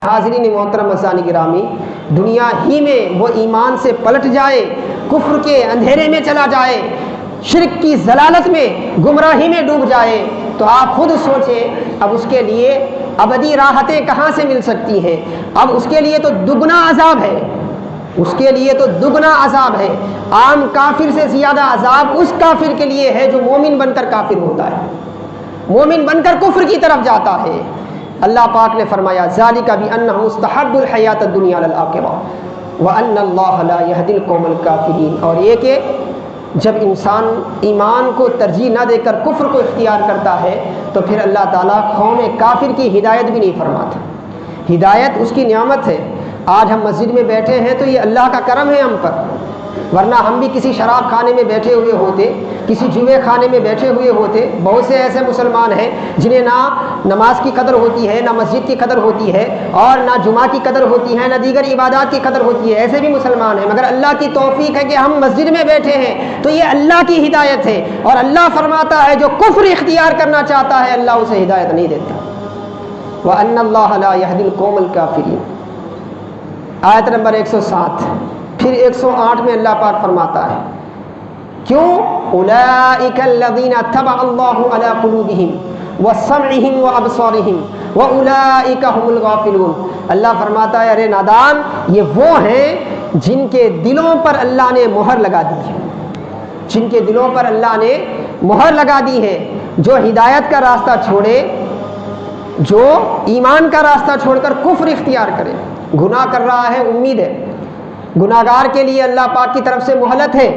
حاضرین محترم مزانی گرامی، دنیا ہی میں وہ ایمان سے پلٹ جائے، کفر کے اندھیرے میں چلا جائے، شرک کی ضلالت میں گمراہی میں ڈوب جائے، تو آپ خود سوچیں اب اس کے لیے ابدی راحتیں کہاں سے مل سکتی ہیں؟ اب اس کے لیے تو دگنا عذاب ہے، اس کے لیے تو دگنا عذاب ہے۔ عام کافر سے زیادہ عذاب اس کافر کے لیے ہے جو مومن بن کر کافر ہوتا ہے، مومن بن کر کفر کی طرف جاتا ہے۔ اللہ پاک نے فرمایا ذالک بأنہ مستحب الحیات الدنیا علی الآخرہ وأن اللہ لا یہدی القوم الکافرین، اور یہ کہ جب انسان ایمان کو ترجیح نہ دے کر کفر کو اختیار کرتا ہے تو پھر اللہ تعالیٰ قوم کافر کی ہدایت بھی نہیں فرماتا۔ ہدایت اس کی نعمت ہے۔ آج ہم مسجد میں بیٹھے ہیں تو یہ اللہ کا کرم ہے ہم پر، ورنہ ہم بھی کسی شراب خانے میں بیٹھے ہوئے ہوتے، کسی جوئے خانے میں بیٹھے ہوئے ہوتے۔ بہت سے ایسے مسلمان ہیں جنہیں نہ نماز کی قدر ہوتی ہے، نہ مسجد کی قدر ہوتی ہے، اور نہ جمعہ کی قدر ہوتی ہے، نہ دیگر عبادات کی قدر ہوتی ہے۔ ایسے بھی مسلمان ہیں، مگر اللہ کی توفیق ہے کہ ہم مسجد میں بیٹھے ہیں تو یہ اللہ کی ہدایت ہے۔ اور اللہ فرماتا ہے جو کفر اختیار کرنا چاہتا ہے اللہ اسے ہدایت نہیں دیتا۔ وَأَنَّ اللَّهَ لَا يَهْدِي الْقَوْمَ الْكَافِرِينَ، آیت نمبر 107۔ پھر 108 میں اللہ پاک فرماتا ہے کیوں؟ اولئک الذین طبع اللہ علی قلوبہم وسمعہم وابصارہم واولئک هم الغافلون۔ اللہ فرماتا ہے ارے نادان، یہ وہ ہیں جن کے دلوں پر اللہ نے مہر لگا دی ہے، جن کے دلوں پر اللہ نے مہر لگا دی ہے، جو ہدایت کا راستہ چھوڑے، جو ایمان کا راستہ چھوڑ کر کفر اختیار کرے، گناہ کر رہا ہے، امید ہے گناہگار کے لیے اللہ پاک کی طرف سے مہلت ہے۔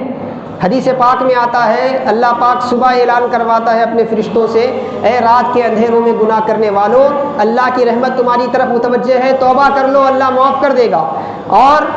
حدیث پاک میں آتا ہے اللہ پاک صبح اعلان کرواتا ہے اپنے فرشتوں سے، اے رات کے اندھیروں میں گناہ کرنے والوں، اللہ کی رحمت تمہاری طرف متوجہ ہے، توبہ کر لو، اللہ معاف کر دے گا۔ اور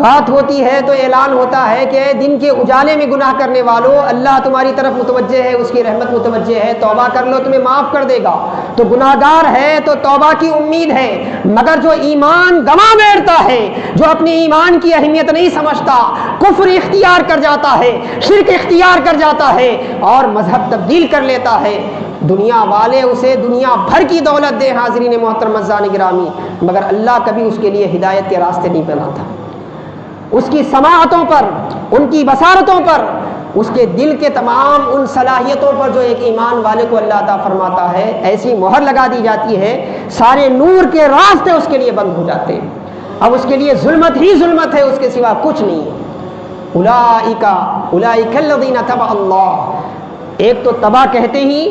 رات ہوتی ہے تو اعلان ہوتا ہے کہ دن کے اجالے میں گناہ کرنے والوں، اللہ تمہاری طرف متوجہ ہے، اس کی رحمت متوجہ ہے، توبہ کر لو، تمہیں معاف کر دے گا۔ تو گناہگار ہے تو توبہ کی امید ہے، مگر جو ایمان گنوا بیٹھتا ہے، جو اپنی ایمان کی اہمیت نہیں سمجھتا، کفر اختیار کر جاتا ہے، شرک اختیار کر جاتا ہے اور مذہب تبدیل کر لیتا ہے، دنیا والے اسے دنیا بھر کی دولت دیں حاضرین محترم مزانی گرامی، مگر اللہ کبھی اس کے لیے ہدایت کے راستے نہیں بناتا۔ اس کی سماعتوں پر، ان کی بصارتوں پر، اس کے دل کے تمام ان صلاحیتوں پر جو ایک ایمان والے کو اللہ عطا فرماتا ہے، ایسی مہر لگا دی جاتی ہے، سارے نور کے راستے اس کے لیے بند ہو جاتے ہیں۔ اب اس کے لیے ظلمت ہی ظلمت ہے، اس کے سوا کچھ نہیں ہے۔ اولئک الذین طبع اللہ، ایک تو تباہ کہتے ہی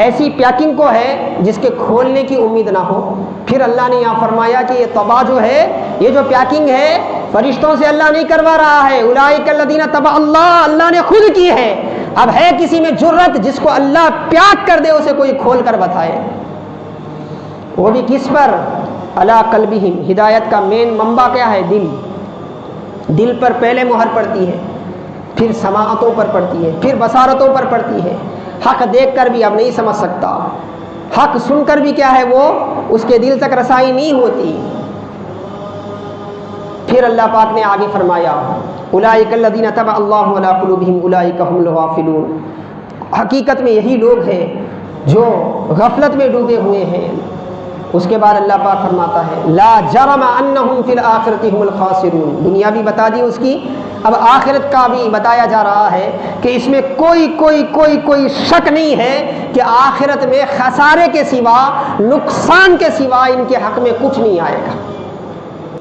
ایسی پیکنگ کو ہے جس کے کھولنے کی امید نہ ہو۔ پھر اللہ نے یہاں فرمایا کہ یہ تباہ جو ہے، یہ جو پیکنگ ہے، فرشتوں سے اللہ نہیں کروا رہا ہے، اولئک الذین طبع اللہ، اللہ نے خود کی ہے۔ اب ہے کسی میں جرت جس کو اللہ پیاک کر دے، اسے کوئی کھول کر بتائے، وہ بھی کس پر؟ علی قلبہم، ہدایت کا مین منبع کیا ہے؟ دل۔ دل پر پہلے مہر پڑتی ہے، پھر سماعتوں پر پڑتی ہے، پھر بصارتوں پر پڑتی ہے۔ حق دیکھ کر بھی اب نہیں سمجھ سکتا، حق سن کر بھی کیا ہے وہ اس کے دل تک رسائی نہیں ہوتی۔ پھر اللہ پاک نے آگے فرمایا اولئک الذین طبع اللہ علی قلوبہم اولئک هم الغافلون، حقیقت میں یہی لوگ ہیں جو غفلت میں ڈوبے ہوئے ہیں۔ اس کے بعد اللہ پاک فرماتا ہے لا جرم انہم فی الآخرۃ هم الخاسرون، دنیا بھی بتا دی اس کی، اب آخرت کا بھی بتایا جا رہا ہے کہ اس میں کوئی شک نہیں ہے کہ آخرت میں خسارے کے سوا، نقصان کے سوا ان کے حق میں کچھ نہیں آئے گا۔